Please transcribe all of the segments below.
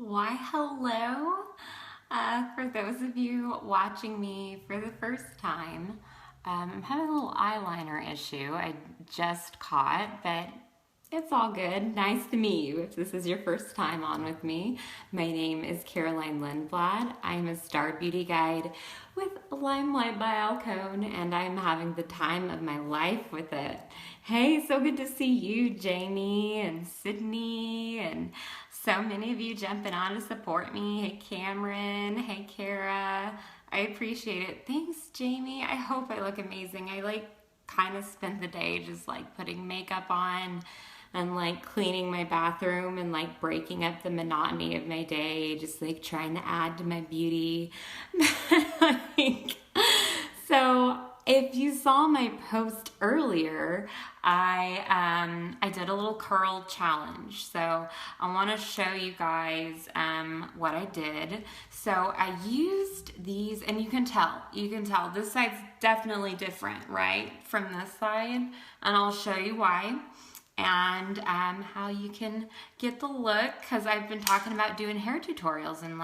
Why, hello. For those of you watching me for the first time, I'm having a little eyeliner issue I just caught, but it's all good. Nice to meet you if this is your first time on with me. My name is Caroline Lindblad. I'm a star beauty guide with Limelight by Alcone, and I'm having the time of my life with it. Hey, so good to see you, Jamie and Sydney, and so many of you jumping on to support me. Hey, Cameron. Hey, Kara. I appreciate it. Thanks, Jamie. I hope I look amazing. I kind of spent the day just putting makeup on and cleaning my bathroom and breaking up the monotony of my day, just trying to add to my beauty. So if you saw my post earlier, I did a little curl challenge. So I want to show you guys what I did. So I used these, and you can tell this side's definitely different, right, from this side, and I'll show you why. And how you can get the look, because I've been talking about doing hair tutorials, and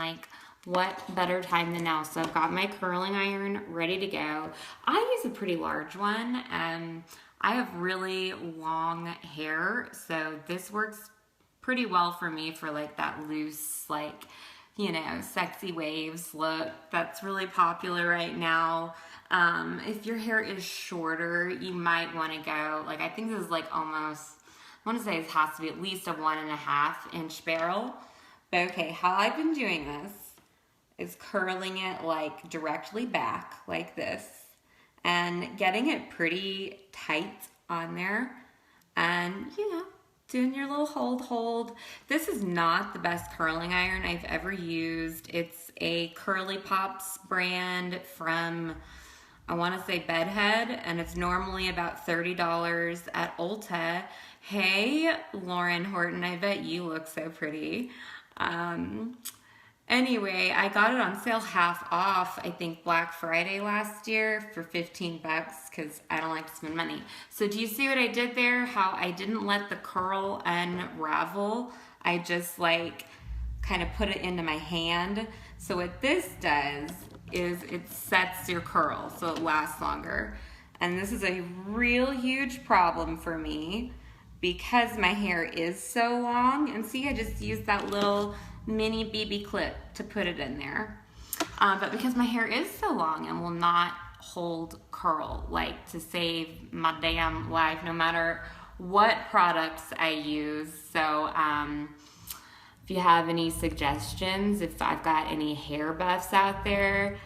what better time than now. So I've got my curling iron ready to go. I use a pretty large one. I have really long hair, so this works pretty well for me for that loose, sexy waves look that's really popular right now. If your hair is shorter, you might want to go, I think this is almost, I want to say it has to be at least a 1.5 inch barrel. But okay, how I've been doing this is curling it directly back like this and getting it pretty tight on there, and doing your little hold. This is not the best curling iron I've ever used. It's a Curly Pops brand from, I want to say, Bedhead, and it's normally about $30 at Ulta. Hey, Lauren Horton, I bet you look so pretty. Anyway, I got it on sale half off, I think Black Friday last year for 15 bucks, because I don't like to spend money. So do you see what I did there? How I didn't let the curl unravel. I just kind of put it into my hand. So what this does is it sets your curl so it lasts longer. And this is a real huge problem for me because my hair is so long. And see, I just used that little mini BB clip to put it in there. But because my hair is so long and will not hold curl, to save my damn life, no matter what products I use. So if you have any suggestions, if I've got any hair buffs out there,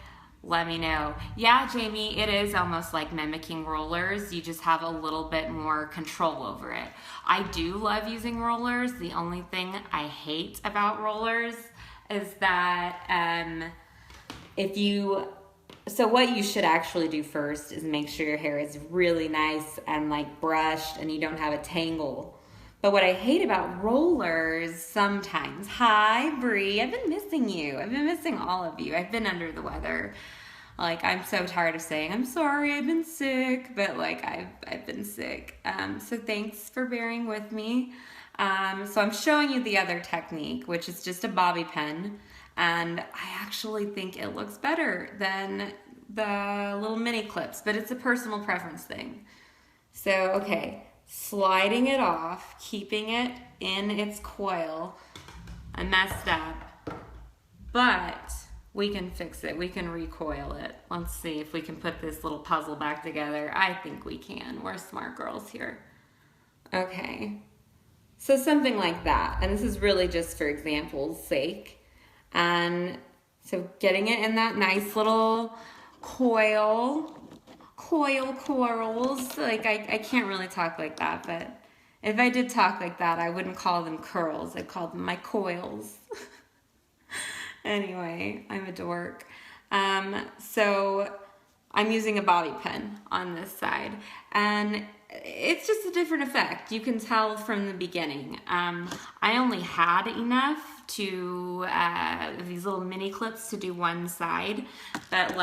let me know. Yeah, Jamie, it is almost like mimicking rollers. You just have a little bit more control over it. I do love using rollers. The only thing I hate about rollers is that so what you should actually do first is make sure your hair is really nice and brushed and you don't have a tangle. But what I hate about rollers sometimes, hi Bree, I've been missing you. I've been missing all of you. I've been under the weather. I'm so tired of saying, I'm sorry, I've been sick, but I've been sick. So thanks for bearing with me. So I'm showing you the other technique, which is just a bobby pin. And I actually think it looks better than the little mini clips, but it's a personal preference thing. So, okay. Sliding it off, keeping it in its coil. I messed up, but we can fix it. We can recoil it. Let's see if we can put this little puzzle back together. I think we can. We're smart girls here. Okay, so something like that, and this is really just for example's sake. And so getting it in that nice little coils. I can't really talk like that, but if I did talk like that, I wouldn't call them curls. I'd call them my coils. Anyway, I'm a dork. So I'm using a bobby pin on this side, and it's just a different effect. You can tell from the beginning. I only had enough to these little mini clips to do one side, but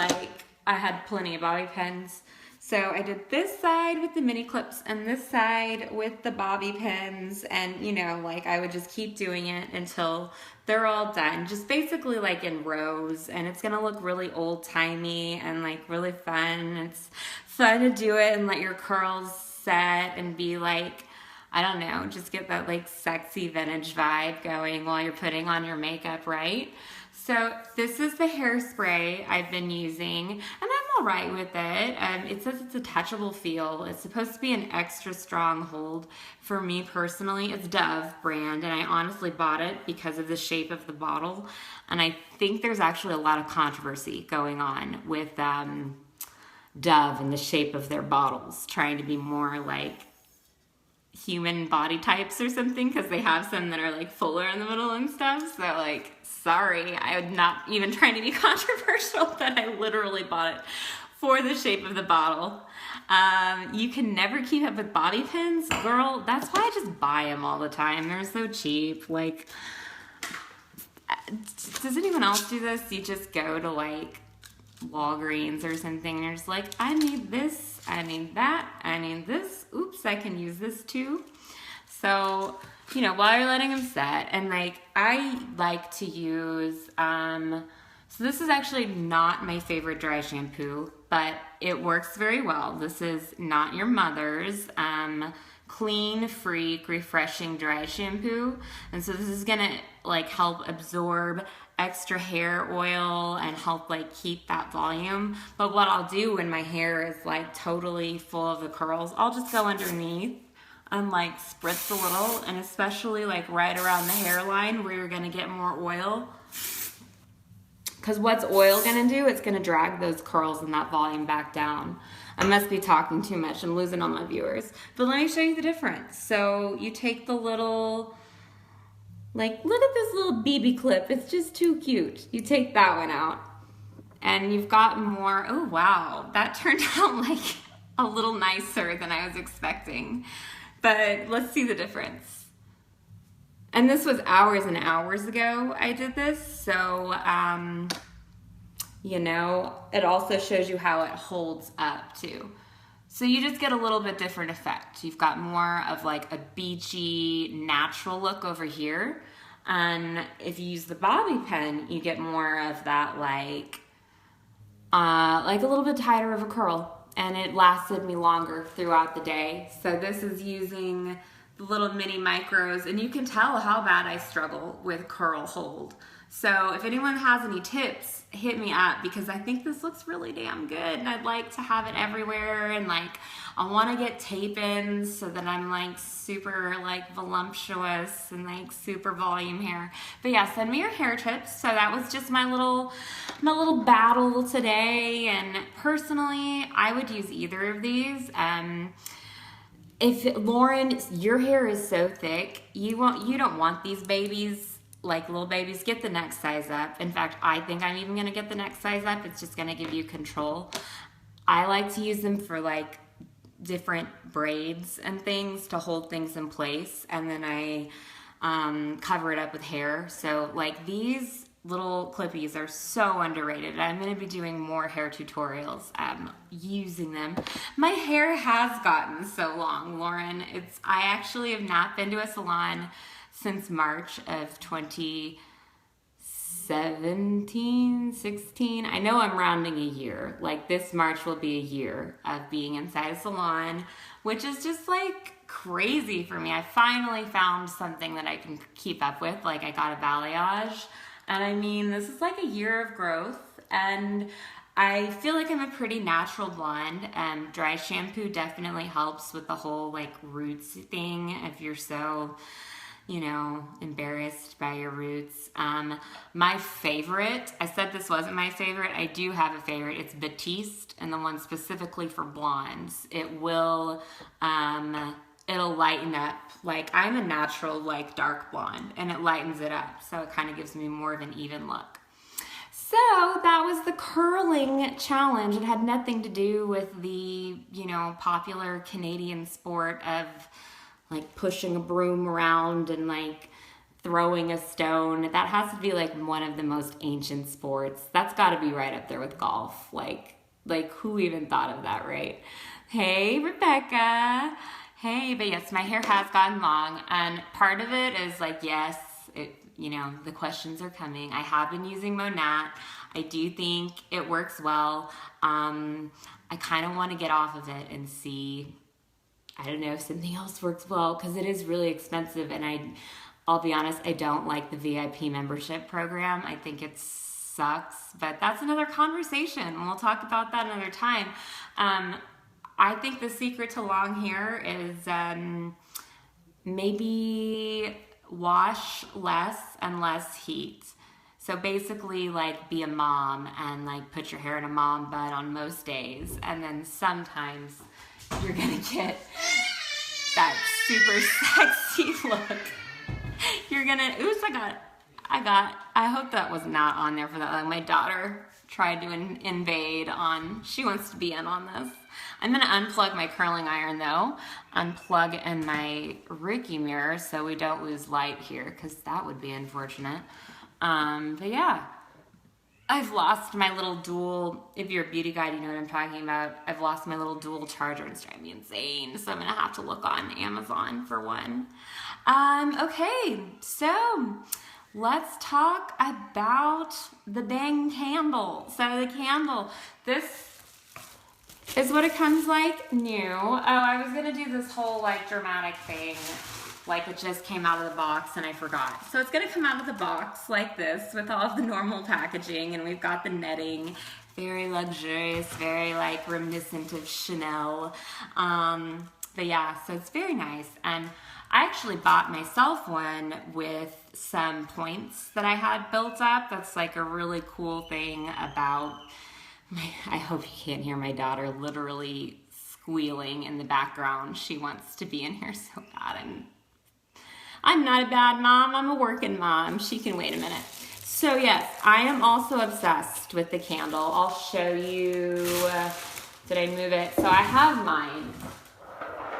I had plenty of bobby pins So I did this side with the mini clips and this side with the bobby pins, and you know, like I would just keep doing it until they're all done, just basically like in rows, and it's gonna look really old-timey and like really fun. It's fun to do it and let your curls set and be like, I don't know, just get that like sexy vintage vibe going while you're putting on your makeup, right? So this is the hairspray I've been using, and I'm all right with it. It says it's a touchable feel. It's supposed to be an extra strong hold. For me personally, it's Dove brand, and I honestly bought it because of the shape of the bottle. And I think there's actually a lot of controversy going on with Dove and the shape of their bottles, trying to be more like human body types or something, because they have some that are like fuller in the middle and stuff. So like, sorry, I'm not even trying to be controversial, but I literally bought it for the shape of the bottle. You can never keep up with bobby pins, girl. That's why I just buy them all the time. They're so cheap. Like, does anyone else do this? You just go to like Walgreens or something and you're just like, I need this, I need that, I need this, oops, I can use this too. So, you know, while you're letting them set, and like I like to use so this is actually not my favorite dry shampoo, but it works very well. This is Not Your Mother's clean, freak, refreshing dry shampoo, and so this is gonna like help absorb extra hair oil and help like keep that volume. But what I'll do when my hair is like totally full of the curls, I'll just go underneath and like spritz a little, and especially like right around the hairline where you're gonna get more oil. Because what's oil gonna do? It's gonna drag those curls and that volume back down. I must be talking too much. I'm losing all my viewers. But let me show you the difference. So you take the little, like, look at this little BB clip. It's just too cute. You take that one out and you've got more. Oh, wow. That turned out like a little nicer than I was expecting. But let's see the difference. And this was hours and hours ago I did this. So, you know, it also shows you how it holds up too. So you just get a little bit different effect. You've got more of like a beachy, natural look over here. And if you use the bobby pin, you get more of that like a little bit tighter of a curl. And it lasted me longer throughout the day. So this is using the little mini micros, and you can tell how bad I struggle with curl hold. So if anyone has any tips, hit me up, because I think this looks really damn good and I'd like to have it everywhere, and like I want to get tape-ins so that I'm like super like voluptuous and like super volume hair. But yeah, send me your hair tips. So that was just my little battle today, and personally I would use either of these. If Lauren, your hair is so thick, you don't want these babies, like little babies. Get the next size up. In fact, I think I'm even gonna get the next size up. It's just gonna give you control. I like to use them for like different braids and things to hold things in place, and then I cover it up with hair. So like these little clippies are so underrated. I'm going to be doing more hair tutorials using them. My hair has gotten so long, Lauren. I actually have not been to a salon since March of 2017, 16. I know I'm rounding a year. Like this March will be a year of being inside a salon, which is just like crazy for me. I finally found something that I can keep up with. Like I got a balayage. And I mean, this is like a year of growth, and I feel like I'm a pretty natural blonde. Dry shampoo definitely helps with the whole like roots thing if you're so, you know, embarrassed by your roots. My favorite, I said this wasn't my favorite. I do have a favorite. It's Batiste, and the one specifically for blondes. It will, it'll lighten up. Like I'm a natural like dark blonde, and it lightens it up, so it kind of gives me more of an even look. So that was the curling challenge. It had nothing to do with the, you know, popular Canadian sport of like pushing a broom around and like throwing a stone. That has to be like one of the most ancient sports. That's got to be right up there with golf. Like Like, who even thought of that, right? Hey, Rebecca. Hey, but yes, my hair has gotten long, and part of it is like, yes, the questions are coming. I have been using Monat. I do think it works well. I kind of want to get off of it and see, I don't know if something else works well, because it is really expensive, and I'll be honest, I don't like the VIP membership program. I think it sucks, but that's another conversation, and we'll talk about that another time. I think the secret to long hair is maybe wash less and less heat. So basically, like, be a mom and like put your hair in a mom bun on most days, and then sometimes you're gonna get that super sexy look. You're gonna, oops, I hope that was not on there for that. Like, my daughter tried to invade on, she wants to be in on this. I'm gonna unplug my curling iron though, unplug in my Reiki mirror so we don't lose light here, because that would be unfortunate. But yeah, I've lost my little dual, if you're a beauty guide, you know what I'm talking about. I've lost my little dual charger and it's driving me insane. So I'm gonna have to look on Amazon for one. Okay, so let's talk about the dang candle. So the candle, this is what it comes like new. Oh, I was gonna do this whole like dramatic thing, like it just came out of the box and I forgot. So it's gonna come out of the box like this with all of the normal packaging, and we've got the netting, very luxurious, very like reminiscent of Chanel. But yeah, so it's very nice. And I actually bought myself one with some points that I had built up. That's like a really cool thing about I hope you can't hear my daughter literally squealing in the background. She wants to be in here so bad. I'm not a bad mom. I'm a working mom. She can wait a minute. So yes, I am also obsessed with the candle. I'll show you. Did I move it? So I have mine.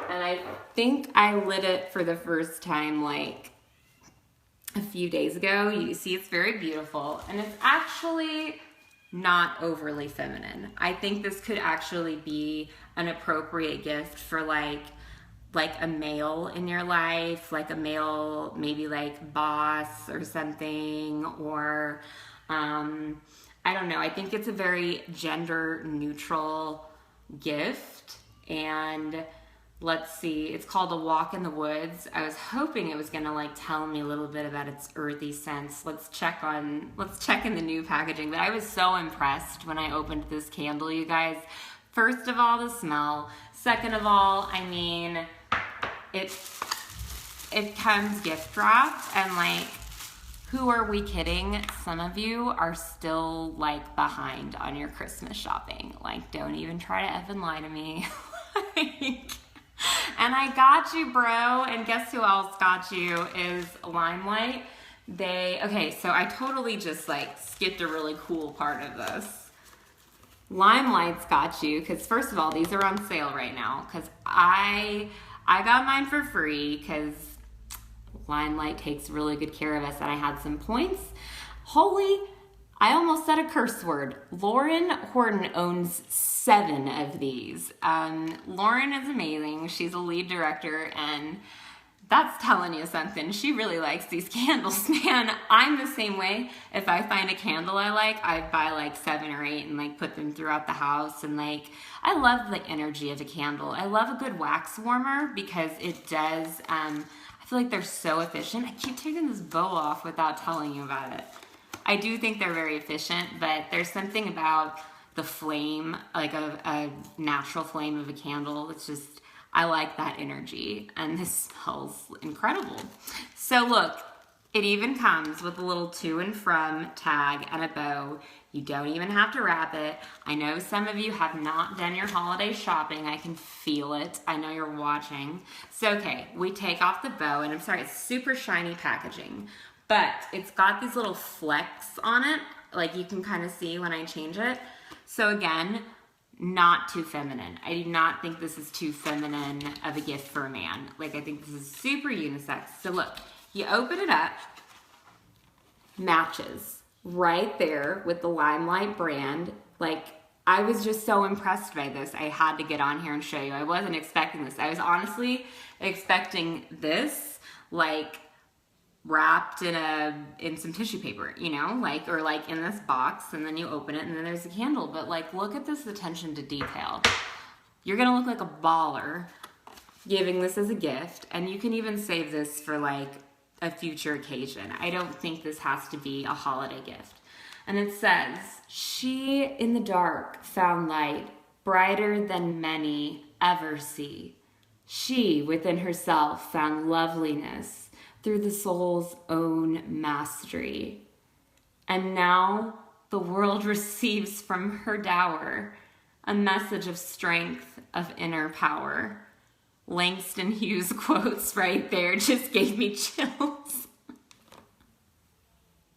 And I think I lit it for the first time like a few days ago. You see it's very beautiful. And it's actually not overly feminine. I think this could actually be an appropriate gift for like a male in your life, like a male, maybe like boss or something, or I don't know. I think it's a very gender neutral gift. And let's see, it's called A Walk in the Woods. I was hoping it was gonna like tell me a little bit about its earthy scents. Let's check in the new packaging. But I was so impressed when I opened this candle, you guys. First of all, the smell. Second of all, I mean, it comes gift wrapped, and like, who are we kidding? Some of you are still like behind on your Christmas shopping. Like, don't even try to effing lie to me. And I got you, bro. And guess who else got you is Limelight. Okay, so I totally just like skipped a really cool part of this. Limelight's got you, because first of all, these are on sale right now, because I got mine for free, because Limelight takes really good care of us, and I had some points. I almost said a curse word. Lauren Horton owns 7 of these. Lauren is amazing. She's a lead director, and that's telling you something. She really likes these candles, man. I'm the same way. If I find a candle I like, I buy like 7 or 8 and like put them throughout the house. And like, I love the energy of a candle. I love a good wax warmer because it does, I feel like they're so efficient. I keep taking this bow off without telling you about it. I do think they're very efficient, but there's something about the flame, like a natural flame of a candle. It's just, I like that energy, and this smells incredible. So look, it even comes with a little to and from tag and a bow. You don't even have to wrap it. I know some of you have not done your holiday shopping. I can feel it. I know you're watching. So okay, we take off the bow, and I'm sorry, it's super shiny packaging, but it's got these little flecks on it, like you can kind of see when I change it. So again, not too feminine. I do not think this is too feminine of a gift for a man. Like, I think this is super unisex. So look, you open it up, matches right there with the Limelight brand. Like, I was just so impressed by this. I had to get on here and show you. I wasn't expecting this. I was honestly expecting this, like, wrapped in some tissue paper, you know, like, or like in this box, and then you open it and then there's a candle. But like, look at this attention to detail. You're gonna look like a baller giving this as a gift, and you can even save this for like a future occasion. I don't think this has to be a holiday gift. And it says, she in the dark found light, brighter than many ever see. She within herself found loveliness through the soul's own mastery. And now the world receives from her dower a message of strength, of inner power. Langston Hughes quotes right there just gave me chills.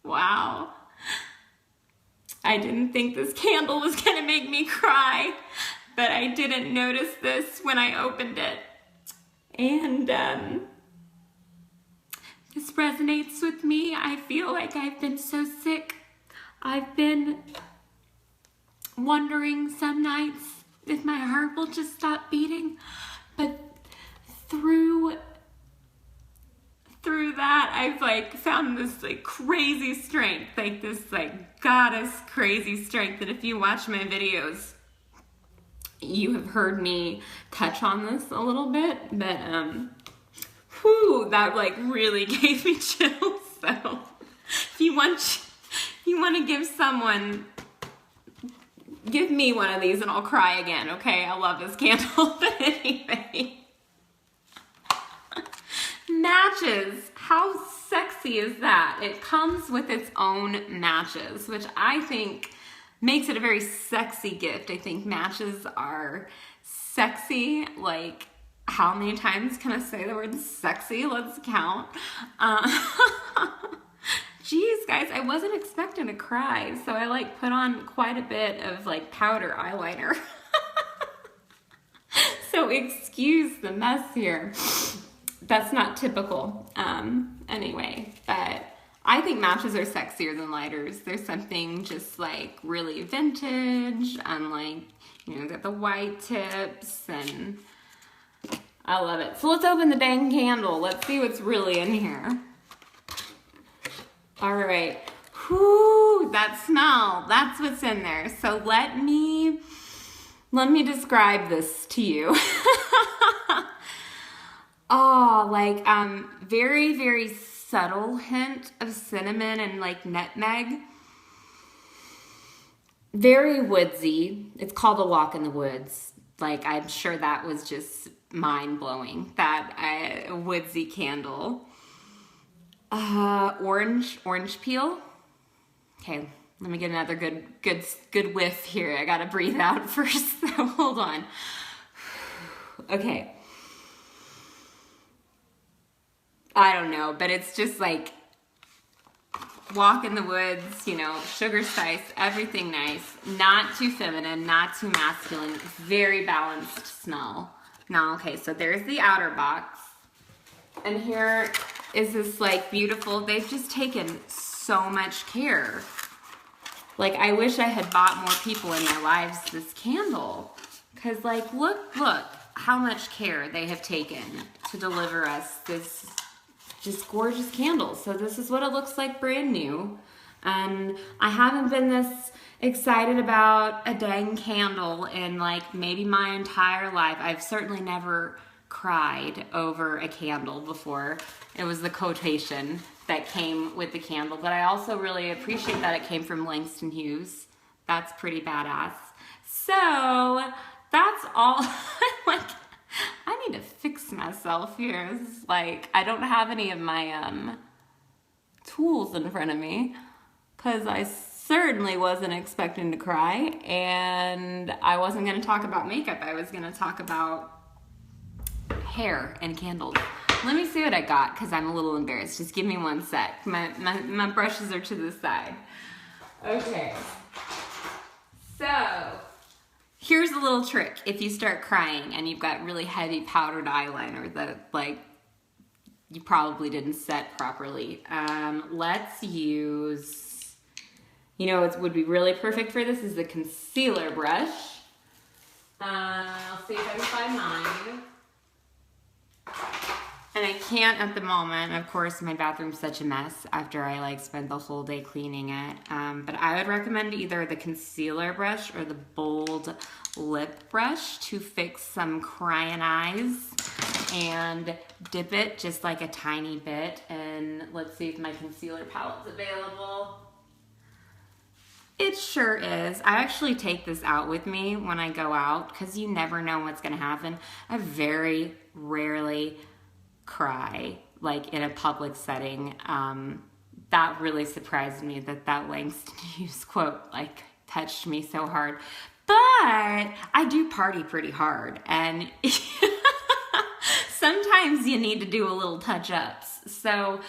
Wow. I didn't think this candle was gonna make me cry, but I didn't notice this when I opened it. And this resonates with me. I feel like I've been so sick. I've been wondering some nights if my heart will just stop beating. But through that, I've like found this like crazy strength, like this like goddess crazy strength. And if you watch my videos, you have heard me touch on this a little bit, but whew, that like really gave me chills. So if you want to give someone, give me one of these and I'll cry again, okay? I love this candle. But anyway, matches. How sexy is that? It comes with its own matches, which I think makes it a very sexy gift. I think matches are sexy. Like, how many times can I say the word sexy? Let's count. Geez, guys, I wasn't expecting to cry, so I like put on quite a bit of like powder eyeliner. So excuse the mess here. That's not typical. Anyway, but I think matches are sexier than lighters. There's something just like really vintage and like, you know, got the white tips, and I love it. So let's open the dang candle. Let's see what's really in here. All right. Whoo, that smell. That's what's in there. So let me describe this to you. Oh, like very, very subtle hint of cinnamon and like nutmeg. Very woodsy. It's called A Walk in the Woods. Like, I'm sure that was just mind-blowing, that woodsy candle. Orange peel. Okay, let me get another good whiff here. I gotta breathe out first, so hold on. Okay. I don't know, but it's just like walk in the woods, you know, sugar spice, everything nice. Not too feminine, not too masculine. Very balanced smell. Now, okay, so there's the outer box. And here is this like beautiful, they've just taken so much care. Like, I wish I had bought more people in my lives this candle. Because like, look how much care they have taken to deliver us this just gorgeous candles. So this is what it looks like brand new. And I haven't been this excited about a dang candle in like maybe my entire life. I've certainly never cried over a candle before. It was the quotation that came with the candle, but I also really appreciate that it came from Langston Hughes. That's pretty badass. So that's all. Like, I need to fix myself here. It's like, I don't have any of my tools in front of me because I certainly wasn't expecting to cry, and I wasn't going to talk about makeup. I was going to talk about hair and candles. Let me see what I got because I'm a little embarrassed. Just give me one sec. My brushes are to the side. Okay. So here's a little trick. If you start crying and you've got really heavy powdered eyeliner that like you probably didn't set properly, let's use You know what would be really perfect for this is the concealer brush. I'll see if I can find mine. And I can't at the moment. Of course, my bathroom's such a mess after I like spent the whole day cleaning it. But I would recommend either the concealer brush or the bold lip brush to fix some crying eyes, and dip it just like a tiny bit. And let's see if my concealer palette's available. It sure is. I actually take this out with me when I go out because you never know what's going to happen. I very rarely cry like in a public setting. That really surprised me that Langston Hughes quote like touched me so hard. But I do party pretty hard, and sometimes you need to do a little touch-ups. So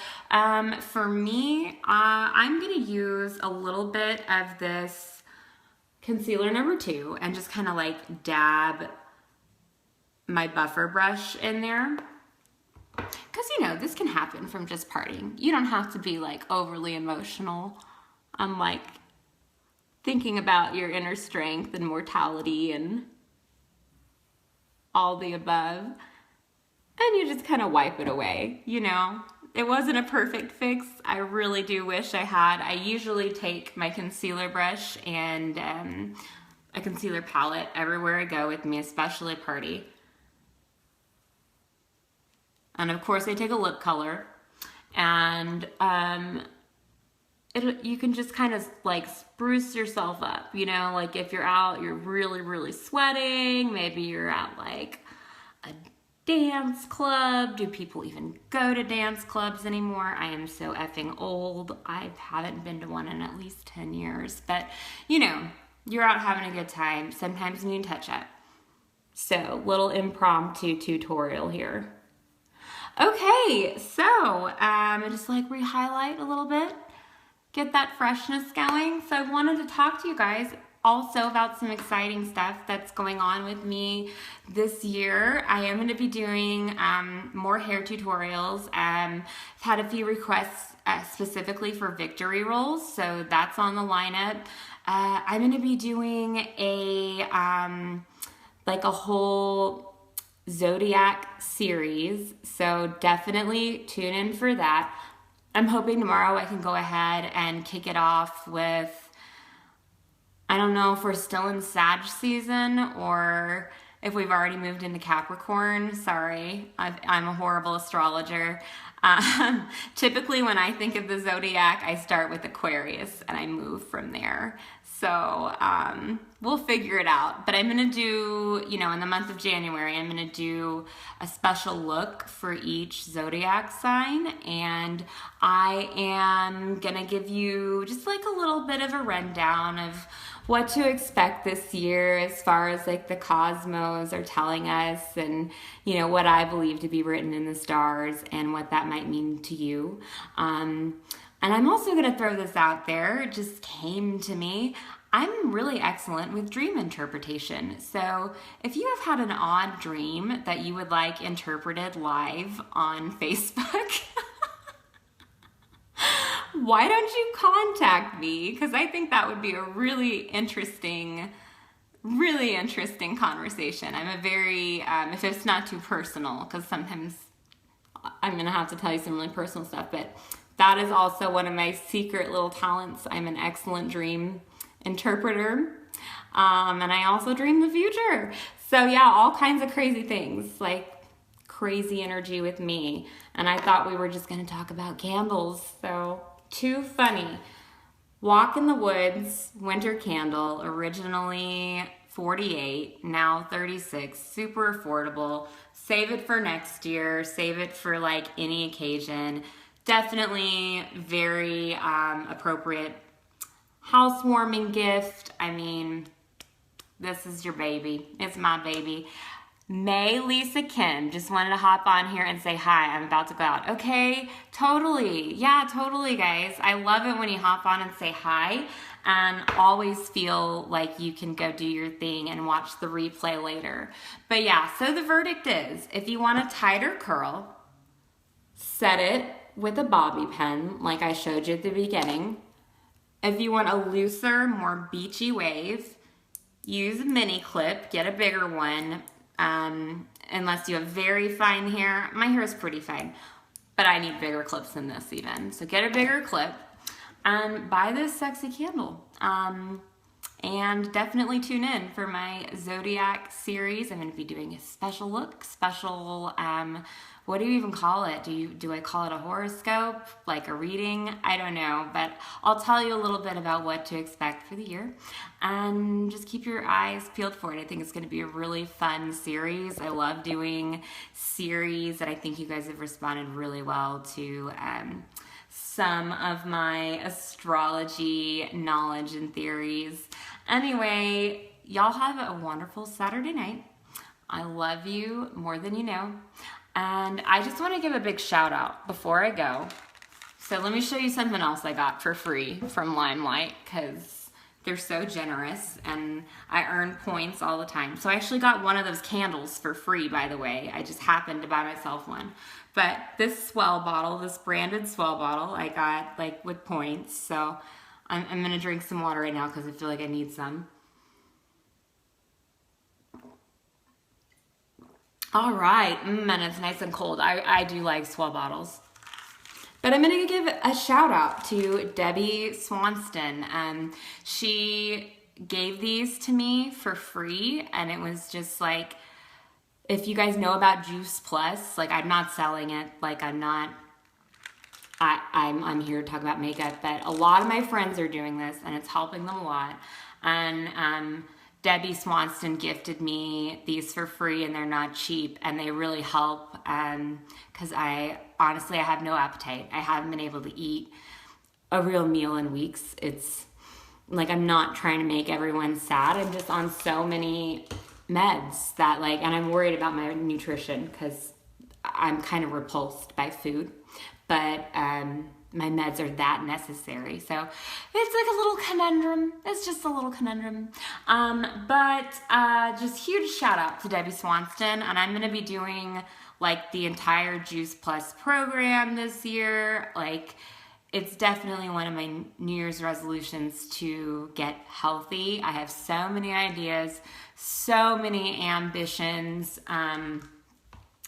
for me, I'm gonna use a little bit of this concealer number 2 and just kind of like dab my buffer brush in there. Because, you know, this can happen from just partying. You don't have to be, like, overly emotional. I'm, like, thinking about your inner strength and mortality and all the above. And you just kind of wipe it away, you know? It wasn't a perfect fix. I really do wish I had. I usually take my concealer brush and a concealer palette everywhere I go with me, especially party. And of course I take a lip color, and you can just kind of like spruce yourself up, you know, like if you're out, you're really, really sweating, maybe you're at like a dance club. Do people even go to dance clubs anymore? I am so effing old. I haven't been to one in at least 10 years, but you know, you're out having a good time. Sometimes you need to touch up. So little impromptu tutorial here. Okay, so just like re-highlight a little bit, get that freshness going. So I wanted to talk to you guys also about some exciting stuff that's going on with me this year. I am going to be doing more hair tutorials. I've had a few requests specifically for victory rolls, so that's on the lineup. I'm going to be doing a like a whole Zodiac series, so definitely tune in for that. I'm hoping tomorrow I can go ahead and kick it off with, I don't know if we're still in Sag season or if we've already moved into Capricorn. Sorry, I'm a horrible astrologer. Typically when I think of the Zodiac, I start with Aquarius and I move from there. So we'll figure it out. But I'm going to do, you know, in the month of January, I'm going to do a special look for each Zodiac sign. And I am going to give you just like a little bit of a rundown of what to expect this year as far as like the cosmos are telling us, and you know what I believe to be written in the stars and what that might mean to you. And I'm also going to throw this out there. It just came to me. I'm really excellent with dream interpretation. So if you have had an odd dream that you would like interpreted live on Facebook, why don't you contact me? Because I think that would be a really interesting conversation. I'm a very, if it's not too personal, because sometimes I'm going to have to tell you some really personal stuff, but that is also one of my secret little talents. I'm an excellent dream interpreter, and I also dream the future. So yeah, all kinds of crazy things, like crazy energy with me. And I thought we were just going to talk about candles, so too funny. Walk in the Woods winter candle, originally $48, now $36, super affordable. Save it for next year, save it for like any occasion. Definitely very appropriate housewarming gift. I mean, this is your baby. It's my baby. May Lisa Kim just wanted to hop on here and say hi. I'm about to go out. Okay, totally. Yeah, totally, guys. I love it when you hop on and say hi, and always feel like you can go do your thing and watch the replay later. But yeah, so the verdict is, if you want a tighter curl, set it with a bobby pin like I showed you at the beginning. If you want a looser, more beachy wave, use a mini clip, get a bigger one. Unless you have very fine hair. My hair is pretty fine, but I need bigger clips than this even. So get a bigger clip and buy this sexy candle. And definitely tune in for my Zodiac series. I'm going to be doing a special look, what do you even call it? Do I call it a horoscope, like a reading? I don't know, but I'll tell you a little bit about what to expect for the year, and just keep your eyes peeled for it. I think it's going to be a really fun series. I love doing series, and I think you guys have responded really well to some of my astrology knowledge and theories. Anyway, y'all have a wonderful Saturday night. I love you more than you know. And I just want to give a big shout out before I go. So let me show you something else I got for free from Limelight, because they're so generous and I earn points all the time. So I actually got one of those candles for free, by the way. I just happened to buy myself one. But this Swell bottle, this branded Swell bottle, I got like with points. So I'm gonna drink some water right now because I feel like I need some. All right, and it's nice and cold. I do like Swell bottles. But I'm gonna give a shout out to Debbie Swanston. She gave these to me for free, and it was just like, if you guys know about Juice Plus, like I'm not selling it, like I'm here to talk about makeup, but a lot of my friends are doing this and it's helping them a lot. And Debbie Swanston gifted me these for free, and they're not cheap, and they really help because honestly I have no appetite. I haven't been able to eat a real meal in weeks. It's like I'm not trying to make everyone sad. I'm just on so many meds that and I'm worried about my nutrition because I'm kind of repulsed by food, but my meds are that necessary. So it's like a little conundrum. It's just a little conundrum. But just huge shout out to Debbie Swanston. And I'm going to be doing like the entire Juice Plus program this year. Like it's definitely one of my New Year's resolutions to get healthy. I have so many ideas, so many ambitions,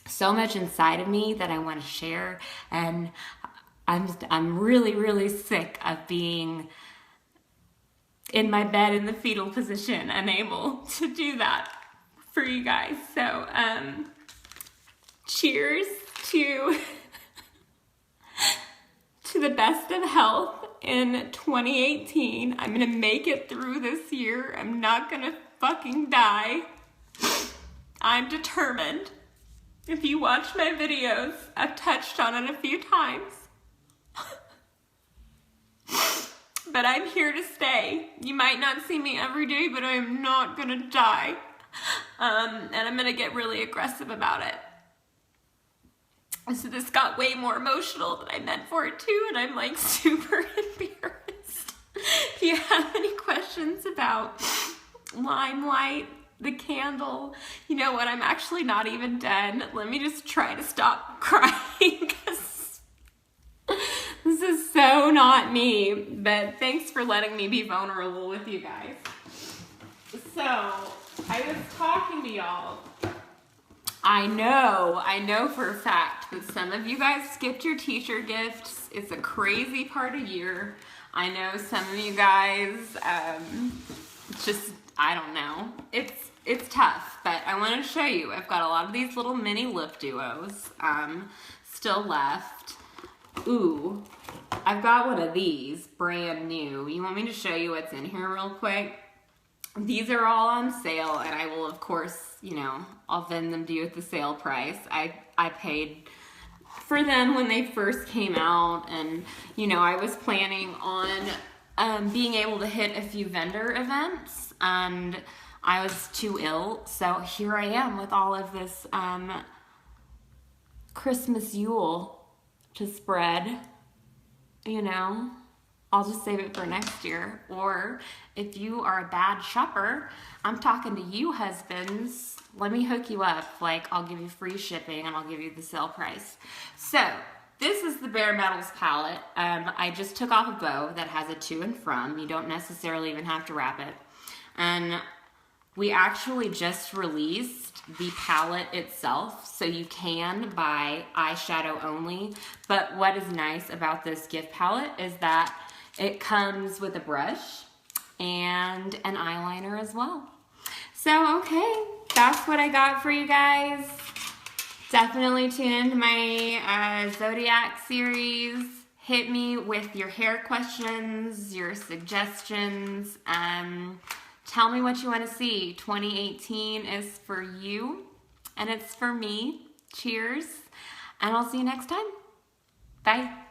so much inside of me that I want to share. And I'm really, really sick of being in my bed in the fetal position, unable to do that for you guys. So, cheers to the best of health in 2018. I'm gonna make it through this year. I'm not gonna fucking die. I'm determined. If you watch my videos, I've touched on it a few times. But I'm here to stay. You might not see me every day, but I am not gonna die. And I'm gonna get really aggressive about it. So this got way more emotional than I meant for it to, and I'm like super embarrassed. If you have any questions about Limelight, the candle, you know what, I'm actually not even done. Let me just try to stop crying because this is so not me, but thanks for letting me be vulnerable with you guys. So, I was talking to y'all. I know for a fact that some of you guys skipped your teacher gifts. It's a crazy part of year. I know some of you guys, just, I don't know. It's tough, but I want to show you. I've got a lot of these little mini lip duos still left. Ooh, I've got one of these, brand new. You want me to show you what's in here real quick? These are all on sale, and I will, of course, you know, I'll vend them to you at the sale price. I paid for them when they first came out, and, you know, I was planning on being able to hit a few vendor events, and I was too ill, so here I am with all of this Christmas Yule to spread, you know. I'll just save it for next year. Or if you are a bad shopper, I'm talking to you husbands, let me hook you up. Like, I'll give you free shipping and I'll give you the sale price. So this is the Bare Metals palette. I just took off a bow that has a to and from. You don't necessarily even have to wrap it. And we actually just released the palette itself, so you can buy eyeshadow only. But what is nice about this gift palette is that it comes with a brush and an eyeliner as well. So, okay, that's what I got for you guys. Definitely tune into my Zodiac series. Hit me with your hair questions, your suggestions. Tell me what you want to see. 2018 is for you, and it's for me. Cheers, and I'll see you next time. Bye.